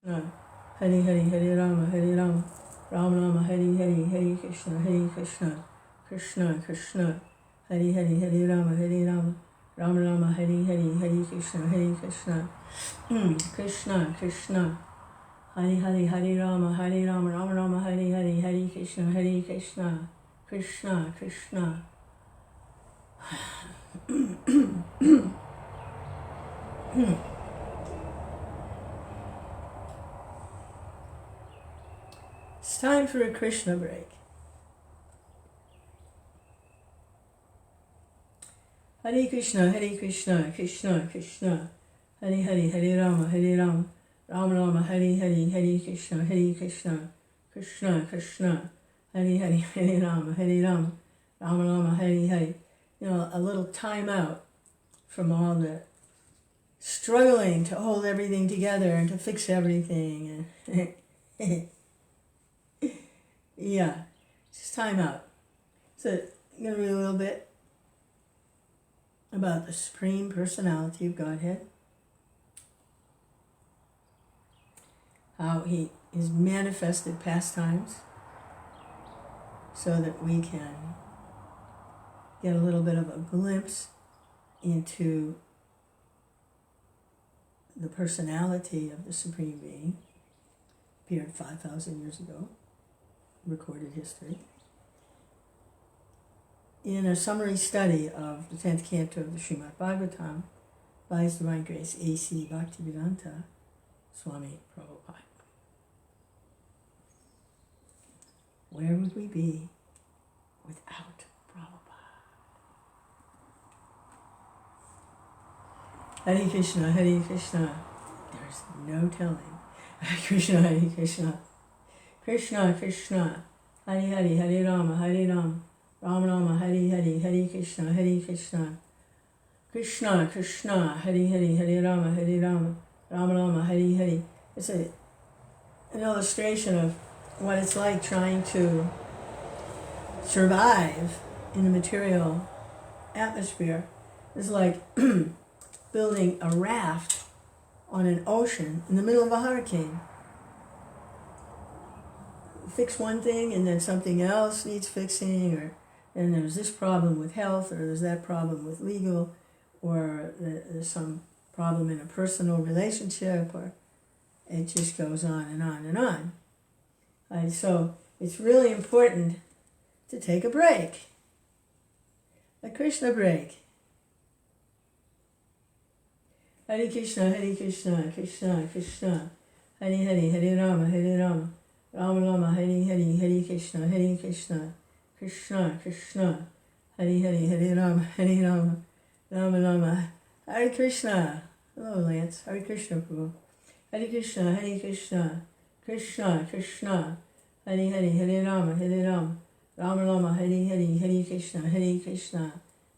Hari Hari Hare Rama Hare Rama Rama Rama Hari Hari Hare Krishna Krishna Krishna Hari Hari Hare Rama Hare Rama Rama Rama Hari Hari Hare Krishna Krishna Krishna Hari Hari Hare Rama Rama Rama Hari Hari Hare Krishna Krishna Krishna. It's time for a Kṛṣṇa break. Hare Krishna, Krishna Krishna, Hare Hare, Hare Rama, Rama Rama, Hare Krishna, Krishna Krishna, Hare Hare, Hare Rama, Rama Rama, Hare. You know, a little time out from all the struggling to hold everything together and to fix everything. Yeah, just time out. So I'm going to read a little bit about the Supreme Personality of Godhead, how he is manifested pastimes so that we can get a little bit of a glimpse into the personality of the Supreme Being, appeared 5,000 years ago, recorded history. In a summary study of the 10th canto of the Srimad Bhagavatam by His Divine Grace A.C. Bhaktivedanta Swami Prabhupada. Where would we be without Prabhupada? Hare Krishna, Hare Krishna. There's no telling. Hare Krishna, Hare Krishna. Krishna Krishna, Hare Hare, Hare Rama, Rama Rama, Hare Hare, Hare Krishna, Krishna Krishna, Hare Hare, Hare Rama, Rama Rama, Hare Hare. It's an illustration of what it's like trying to survive in the material atmosphere. It's like building a raft on an ocean in the middle of a hurricane. Fix one thing and then something else needs fixing, and there's this problem with health, or there's that problem with legal, or there's some problem in a personal relationship, or it just goes on and on and on. And so it's really important to take a break, a Kṛṣṇa break. Hare Krishna, Krishna Krishna, Hare Hare, Hare Rama, Rama Rama, Hare Hare, Hare Krishna, Krishna Krishna, Hare Hare, Hare Rama, Rama Rama, Hare Krishna. Hello, Lance. Hare Krishna, Prabhu. Hare Krishna, Krishna Krishna, Hare Hare, Hare Rama, Rama Rama, Hare Hare, Hare Krishna,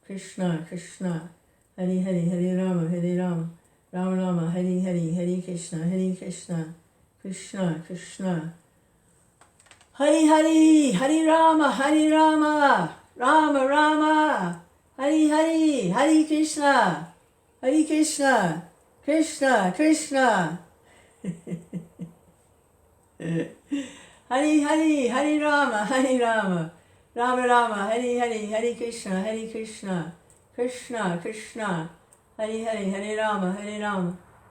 Krishna Krishna, Hare Hare, Hare Rama, Rama Rama, Hare Hare, Hare Krishna, Krishna Krishna. Hari Hari, Hari Rama, Rama Rama, Hari Hari, Hari Krishna, Krishna Krishna. Hari Hari, Hari Rama, Rama Rama, Hari Hari, Hare Krishna, Krishna Krishna, Hari Hari, Hare Rama,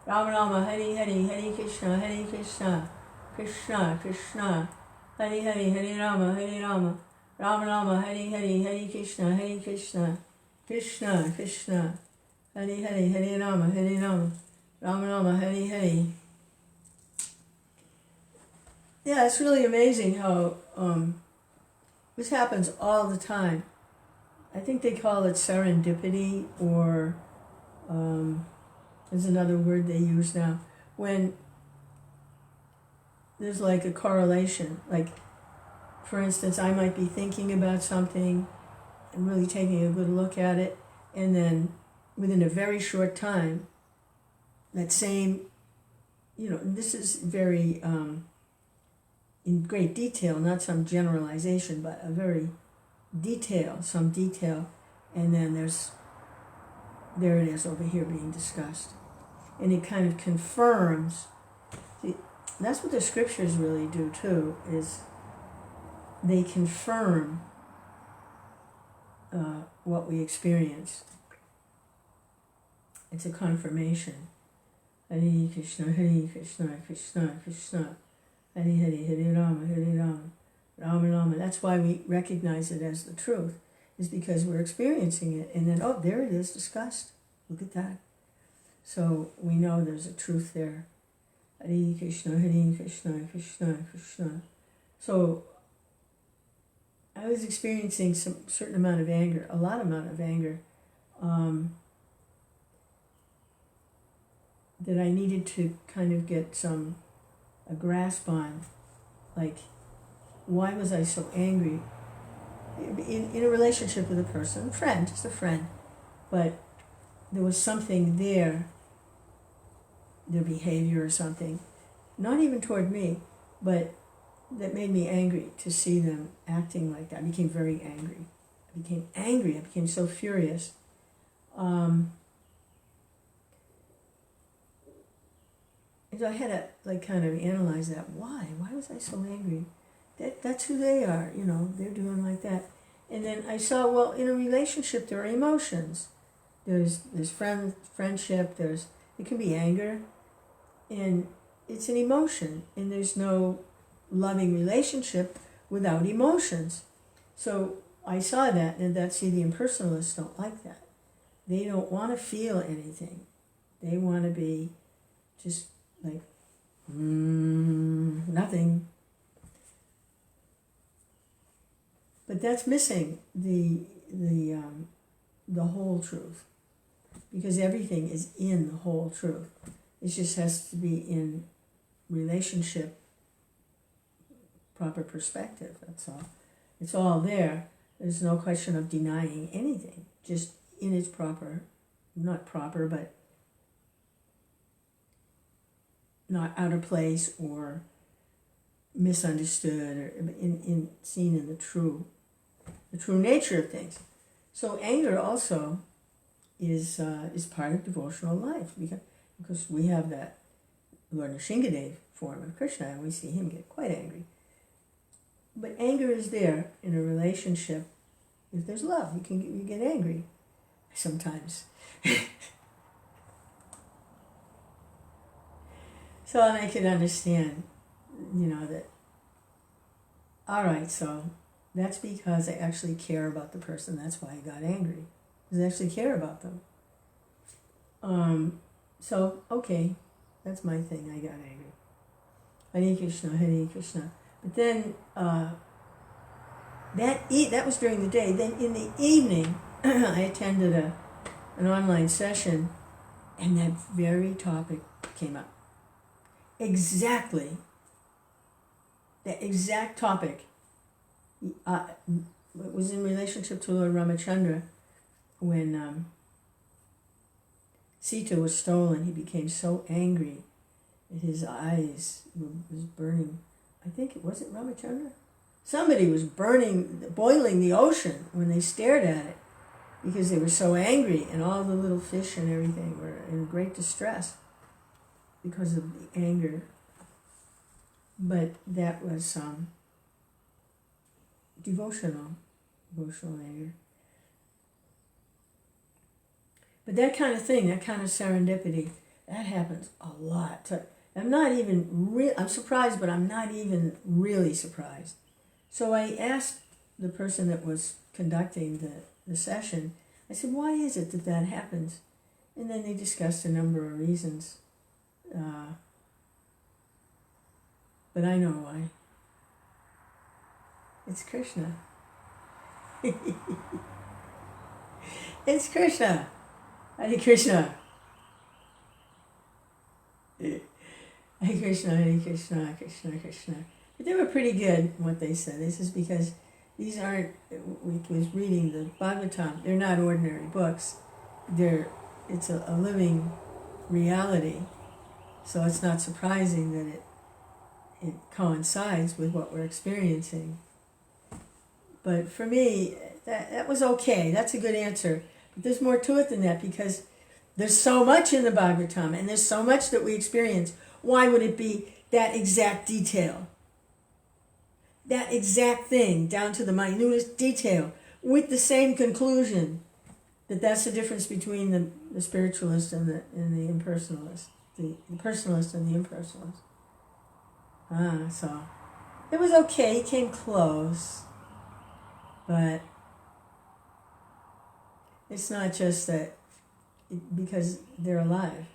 Rama Rama, Hari Hari, Hare Krishna, Krishna Krishna, Hari Hari, Hare Rama, Rama Rama, Hari Hari, Hare Krishna, Krishna Krishna, Hari Hari, Hare Rama, Rama Rama, Hari Hari. Yeah, it's really amazing how this happens all the time. I think they call it serendipity, or there's another word they use now, when there's like a correlation. Like, for instance, I might be thinking about something and really taking a good look at it, and then within a very short time, that same, this is very in great detail, not some generalization, but a very some detail, and then there it is over here being discussed. And it kind of confirms. that's what the scriptures really do too, is they confirm what we experience. It's a confirmation. Hare Krishna, Hare Krishna, Krishna Krishna, Hare Hare, Hare Rama, Hare Rama, Rama Rama. That's why we recognize it as the truth, is because we're experiencing it. And then, oh, there it is, discussed. Look at that. So we know there's a truth there. Hare Krishna, Hare Krishna, Krishna Krishna. So I was experiencing some certain amount of anger, a lot amount of anger, that I needed to kind of get a grasp on, like, why was I so angry in a relationship with a person, friend, just a friend, but there was something there, their behavior or something, not even toward me, but that made me angry to see them acting like that. I became very angry. I became so furious. And so I had to kind of analyze that. Why? Why was I so angry? That's who they are, they're doing like that. And then I saw, well, in a relationship there are emotions. There's friendship, it can be anger, and it's an emotion, and there's no loving relationship without emotions. So I saw that, and the impersonalists don't like that. They don't want to feel anything. They want to be just like, nothing. But that's missing the whole truth, because everything is in the whole truth. It just has to be in relationship, proper perspective, that's all. It's all there. There's no question of denying anything, just in its proper, not proper, but not out of place or misunderstood, or seen in the true nature of things. So anger also is part of devotional life, because we have that Lord Nrsingadev form of Kṛṣṇa, and we see him get quite angry. But anger is there in a relationship. If there's love, you get angry sometimes. So I can understand, that, all right, so that's because I actually care about the person. That's why I got angry, because I actually care about them. So, okay, that's my thing. I got angry. Hare Krishna, Hare Krishna. But then, that was during the day. Then in the evening, I attended an online session, and that very topic came up. Exactly. The exact topic. It was in relationship to Lord Ramachandra. When Sita was stolen, he became so angry that his eyes was burning. I think was it Ramachandra? Somebody was boiling the ocean when they stared at it, because they were so angry, and all the little fish and everything were in great distress because of the anger. But that was devotional anger. But that kind of thing, that kind of serendipity, that happens a lot. I'm surprised, but I'm not even really surprised. So I asked the person that was conducting the session, I said, why is it that happens? And then they discussed a number of reasons. But I know why. It's Kṛṣṇa. It's Kṛṣṇa. Hare Krishna. Hare Krishna, Hare Krishna, Krishna Krishna. But they were pretty good in what they said. This is because these aren't, we was reading the Bhagavatam, they're not ordinary books. It's a living reality. So it's not surprising that it coincides with what we're experiencing. But for me, that was okay. That's a good answer. But there's more to it than that, because there's so much in the Bhagavatam, and there's so much that we experience. Why would it be that exact detail. That exact thing, down to the minutest detail, with the same conclusion. That's the difference between the spiritualist and the impersonalist. The personalist and the impersonalist. So it was okay, he came close. But it's not just that because they're alive.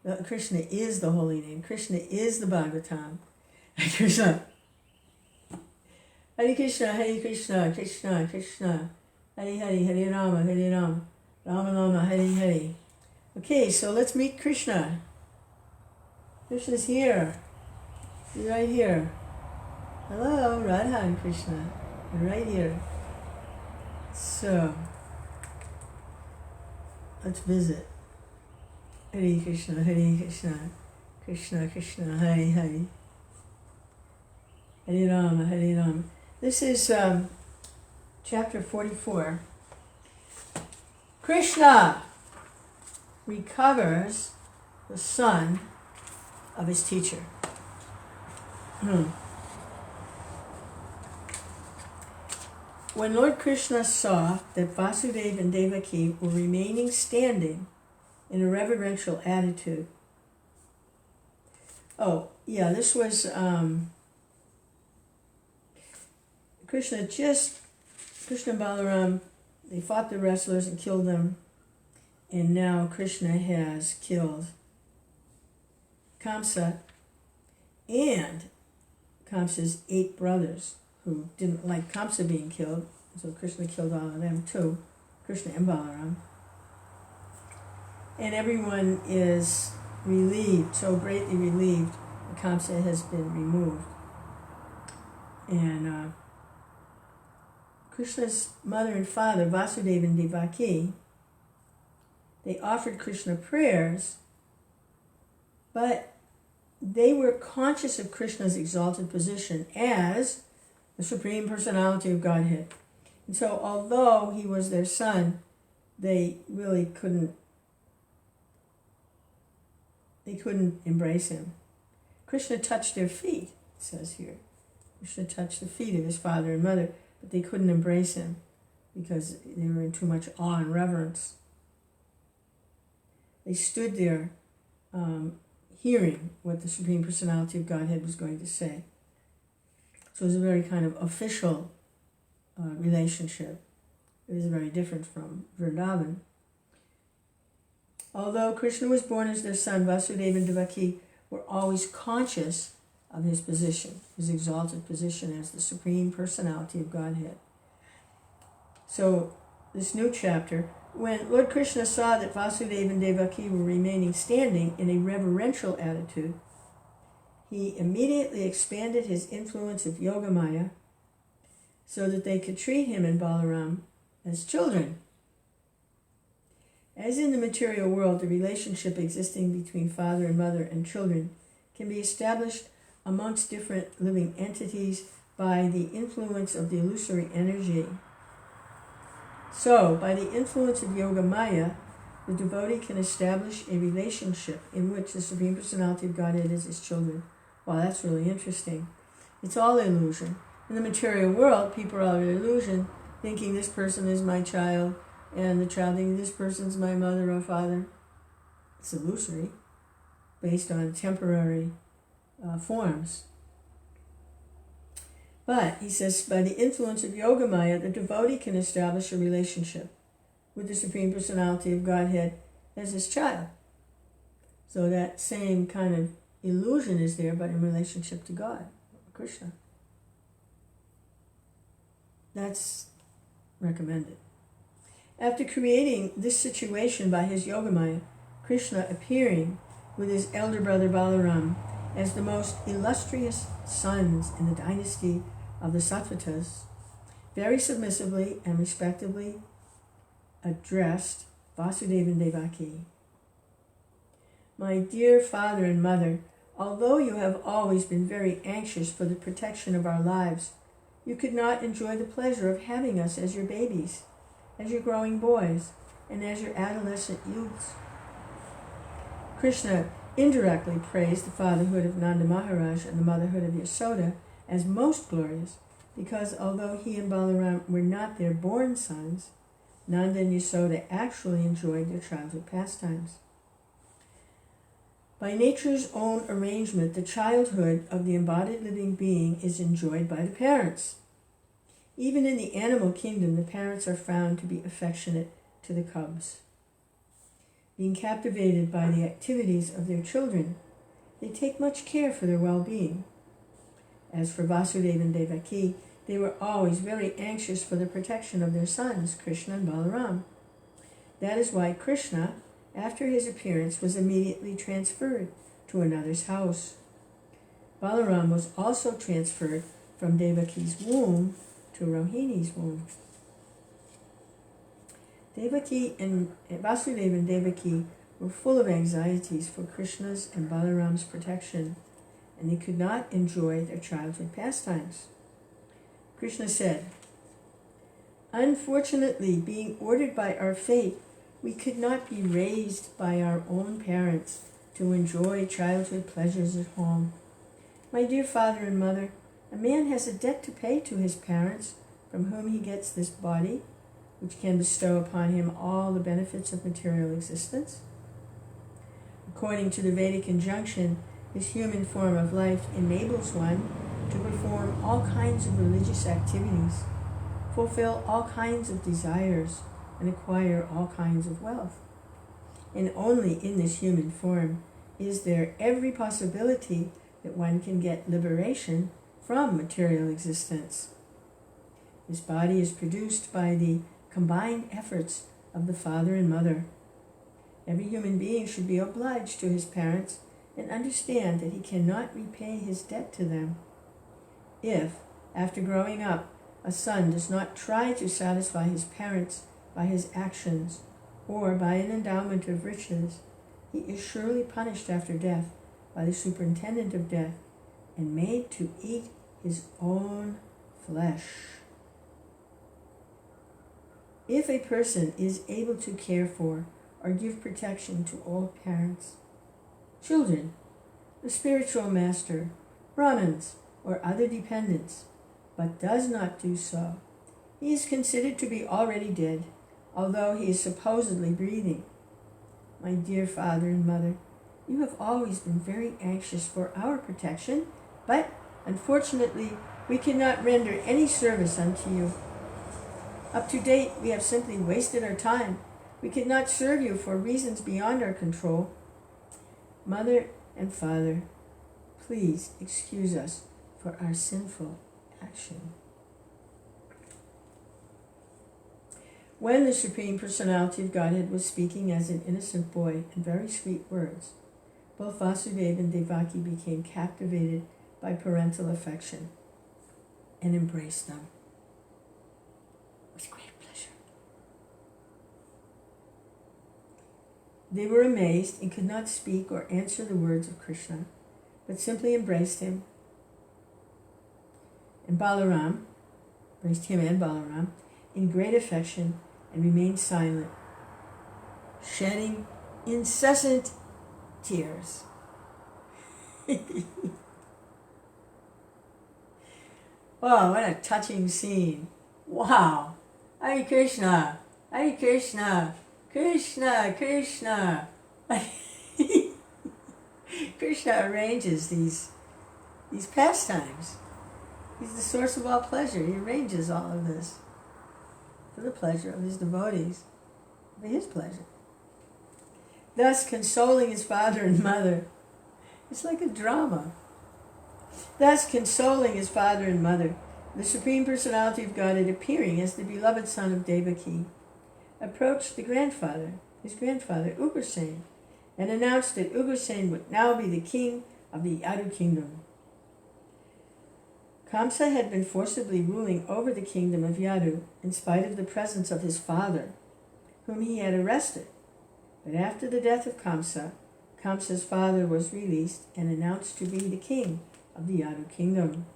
Kṛṣṇa is the holy name. Kṛṣṇa is the Bhagavatam. Kṛṣṇa. Hare Kṛṣṇa, Hare Kṛṣṇa, Kṛṣṇa, Kṛṣṇa. Hare Hare, Hare Rama, Hare Rama, Rama Rama, Hare Hare. Okay, so let's meet Kṛṣṇa. Kṛṣṇa's here. He's right here. Hello, Radha and Kṛṣṇa. You're right here. So, let's visit. Hare Kṛṣṇa, Hare Kṛṣṇa, Kṛṣṇa Kṛṣṇa, Hare Hare. Hare Rama, Hare Rama. This is chapter 44. Kṛṣṇa recovers the son of his teacher. When Lord Kṛṣṇa saw that Vasudeva and Devaki were remaining standing in a reverential attitude. This was Kṛṣṇa and Balaram, they fought the wrestlers and killed them, and now Kṛṣṇa has killed Kamsa and Kamsa's 8 brothers who didn't like Kamsa being killed, so Kṛṣṇa killed all of them too, Kṛṣṇa and Balaram. And everyone is relieved, so greatly relieved, that Kamsa has been removed. And Kṛṣṇa's mother and father, Vasudeva and Devaki, they offered Kṛṣṇa prayers, but they were conscious of Kṛṣṇa's exalted position as the Supreme Personality of Godhead. And so although he was their son, they really couldn't embrace him. Kṛṣṇa touched their feet, it says here. Kṛṣṇa touched the feet of his father and mother, but they couldn't embrace him because they were in too much awe and reverence. They stood there hearing what the Supreme Personality of Godhead was going to say. So it was a very kind of official relationship. It was very different from Vrindavan. Although Kṛṣṇa was born as their son, Vasudeva and Devaki were always conscious of his position, his exalted position as the Supreme Personality of Godhead. So, this new chapter, when Lord Kṛṣṇa saw that Vasudeva and Devaki were remaining standing in a reverential attitude, he immediately expanded his influence of Yogamaya so that they could treat him and Balaram as children. As in the material world, the relationship existing between father and mother and children can be established amongst different living entities by the influence of the illusory energy. So, by the influence of Yogamaya, the devotee can establish a relationship in which the Supreme Personality of Godhead is his children. Wow, that's really interesting. It's all illusion. In the material world, people are all in illusion, thinking this person is my child, and the child thinking this person's my mother or father. It's illusory, based on temporary forms. But, he says, by the influence of Yogamaya, the devotee can establish a relationship with the Supreme Personality of Godhead as his child. So that same kind of illusion is there, but in relationship to God, Kṛṣṇa. That's recommended. After creating this situation by his Yogamaya, Kṛṣṇa appearing with his elder brother Balaram as the most illustrious sons in the dynasty of the Sattvatas, very submissively and respectfully addressed Vasudeva and Devaki. My dear father and mother, although you have always been very anxious for the protection of our lives, you could not enjoy the pleasure of having us as your babies, as your growing boys, and as your adolescent youths. Kṛṣṇa, indirectly praised the fatherhood of Nanda Maharaj and the motherhood of Yasoda as most glorious, because although he and Balaram were not their born sons, Nanda and Yasoda actually enjoyed their childhood pastimes. By nature's own arrangement, the childhood of the embodied living being is enjoyed by the parents. Even in the animal kingdom, the parents are found to be affectionate to the cubs. Being captivated by the activities of their children, they take much care for their well-being. As for Vasudeva and Devaki, they were always very anxious for the protection of their sons, Kṛṣṇa and Balaram. That is why Kṛṣṇa, after his appearance, was immediately transferred to another's house. Balaram was also transferred from Devaki's womb to Rohini's womb. Devaki and Vasudeva and Devaki were full of anxieties for Kṛṣṇa's and Balaram's protection, and they could not enjoy their childhood pastimes. Kṛṣṇa said, "Unfortunately, being ordered by our fate, we could not be raised by our own parents to enjoy childhood pleasures at home. My dear father and mother, a man has a debt to pay to his parents, from whom he gets this body, which can bestow upon him all the benefits of material existence. According to the Vedic injunction, this human form of life enables one to perform all kinds of religious activities, fulfill all kinds of desires, and acquire all kinds of wealth. And only in this human form is there every possibility that one can get liberation from material existence. This body is produced by the combined efforts of the father and mother. Every human being should be obliged to his parents and understand that he cannot repay his debt to them. If, after growing up, a son does not try to satisfy his parents by his actions or by an endowment of riches, he is surely punished after death by the superintendent of death and made to eat his own flesh. If a person is able to care for or give protection to all parents, children, the spiritual master, Brahmins, or other dependents, but does not do so, he is considered to be already dead, although he is supposedly breathing. My dear father and mother, you have always been very anxious for our protection, but unfortunately we cannot render any service unto you. Up to date, we have simply wasted our time. We could not serve you for reasons beyond our control. Mother and father, please excuse us for our sinful action." When the Supreme Personality of Godhead was speaking as an innocent boy in very sweet words, both Vasudeva and Devaki became captivated by parental affection and embraced them with great pleasure. They were amazed and could not speak or answer the words of Kṛṣṇa, but simply embraced him. And Balaram, embraced him and Balaram, in great affection and remained silent, shedding incessant tears. Wow, what a touching scene. Wow. Hare Kṛṣṇa, Hare Kṛṣṇa, Kṛṣṇa, Kṛṣṇa. Kṛṣṇa arranges these pastimes. He's the source of all pleasure. He arranges all of this for the pleasure of his devotees, for his pleasure. Thus consoling his father and mother. It's like a drama. Thus consoling his father and mother, the Supreme Personality of Godhead, appearing as the beloved son of Devaki, approached his grandfather, Ugrasen, and announced that Ugrasen would now be the king of the Yadu kingdom. Kamsa had been forcibly ruling over the kingdom of Yadu in spite of the presence of his father, whom he had arrested. But after the death of Kamsa, Kamsa's father was released and announced to be the king of the Yadu kingdom.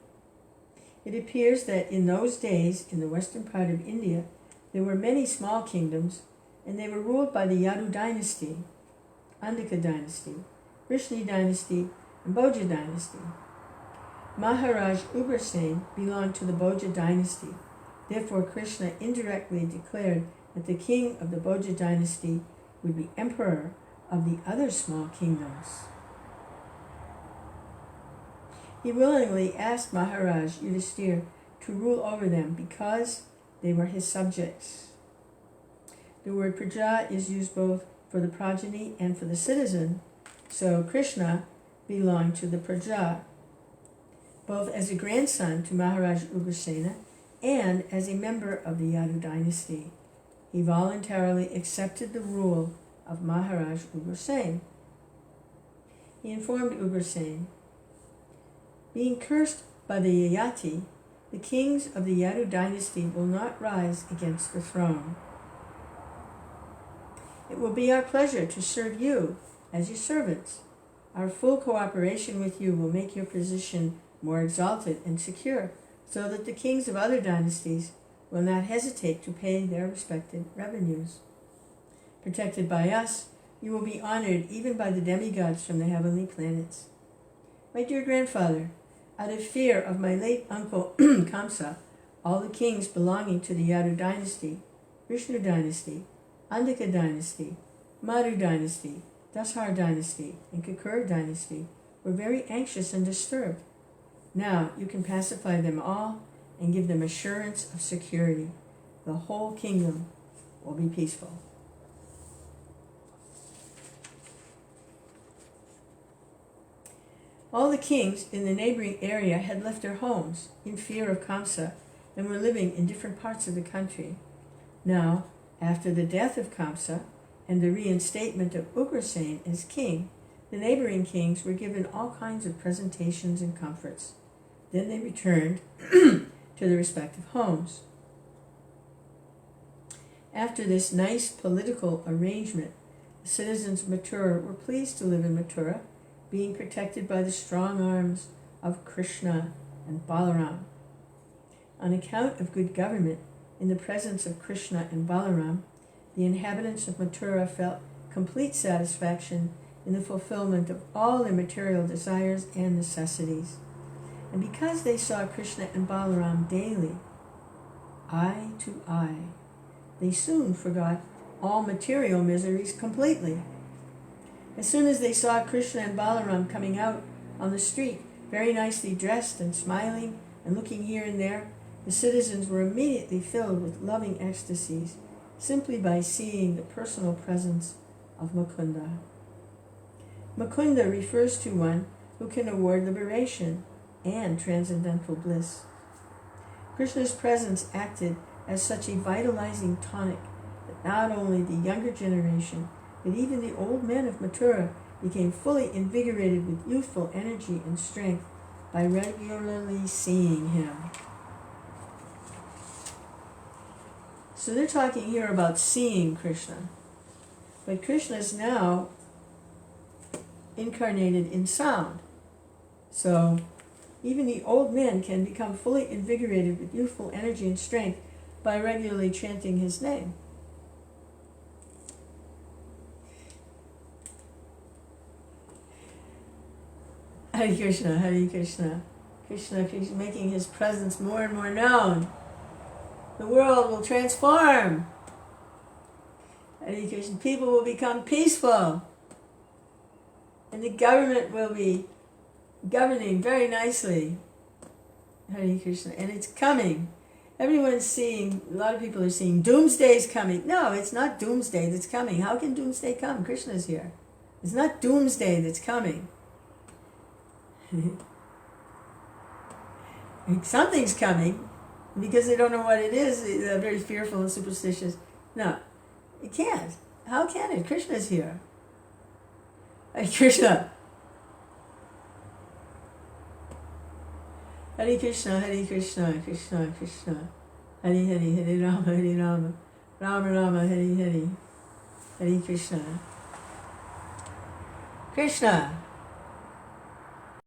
It appears that in those days, in the western part of India, there were many small kingdoms, and they were ruled by the Yadu dynasty, Andhika dynasty, Vrishni dynasty, and Bhoja dynasty. Maharaj Ugrasen belonged to the Bhoja dynasty. Therefore, Kṛṣṇa indirectly declared that the king of the Bhoja dynasty would be emperor of the other small kingdoms. He willingly asked Maharaj Yudhisthira to rule over them because they were his subjects. The word praja is used both for the progeny and for the citizen, so Kṛṣṇa belonged to the praja, both as a grandson to Maharaj Ugrasena and as a member of the Yadu dynasty. He voluntarily accepted the rule of Maharaj Ugrasen. He informed Ugrasen, being cursed by the Yayati, the kings of the Yadu dynasty will not rise against the throne. It will be our pleasure to serve you as your servants. Our full cooperation with you will make your position more exalted and secure, so that the kings of other dynasties will not hesitate to pay their respective revenues. Protected by us, you will be honored even by the demigods from the heavenly planets. My dear grandfather, out of fear of my late uncle Kamsa, all the kings belonging to the Yadu dynasty, Vishnu dynasty, Andhika dynasty, Madhu dynasty, Dashar dynasty, and Kakur dynasty were very anxious and disturbed. Now you can pacify them all and give them assurance of security. The whole kingdom will be peaceful. All the kings in the neighboring area had left their homes in fear of Kamsa and were living in different parts of the country. Now, after the death of Kamsa and the reinstatement of Ugrasen as king, the neighboring kings were given all kinds of presentations and comforts. Then they returned to their respective homes. After this nice political arrangement, the citizens of Mathura were pleased to live in Mathura, being protected by the strong arms of Kṛṣṇa and Balaram. On account of good government, in the presence of Kṛṣṇa and Balaram, the inhabitants of Mathura felt complete satisfaction in the fulfillment of all their material desires and necessities. And because they saw Kṛṣṇa and Balaram daily, eye to eye, they soon forgot all material miseries completely. As soon as they saw Kṛṣṇa and Balaram coming out on the street, very nicely dressed and smiling and looking here and there, the citizens were immediately filled with loving ecstasies simply by seeing the personal presence of Mukunda. Mukunda refers to one who can award liberation and transcendental bliss. Krishna's presence acted as such a vitalizing tonic that not only the younger generation, but even the old men of Mathura became fully invigorated with youthful energy and strength by regularly seeing him. So they're talking here about seeing Kṛṣṇa. But Kṛṣṇa is now incarnated in sound. So even the old men can become fully invigorated with youthful energy and strength by regularly chanting his name. Hare Kṛṣṇa, Hare Kṛṣṇa. Kṛṣṇa keeps making his presence more and more known. The world will transform. Hare Kṛṣṇa. People will become peaceful. And the government will be governing very nicely. Hare Kṛṣṇa. And it's coming. Everyone's seeing, a lot of people are seeing, doomsday's coming. No, it's not doomsday that's coming. How can doomsday come? Krishna's here. It's not doomsday that's coming. Something's coming. Because they don't know what it is, they're very fearful and superstitious. No, it can't. How can it? Krishna's here. Hare Kṛṣṇa. Hare Kṛṣṇa, Hare Kṛṣṇa, Kṛṣṇa Kṛṣṇa. Hare Hare, Hare Rama, Hare Rama. Rama Rama, Hare Hare. Hare Kṛṣṇa. Kṛṣṇa.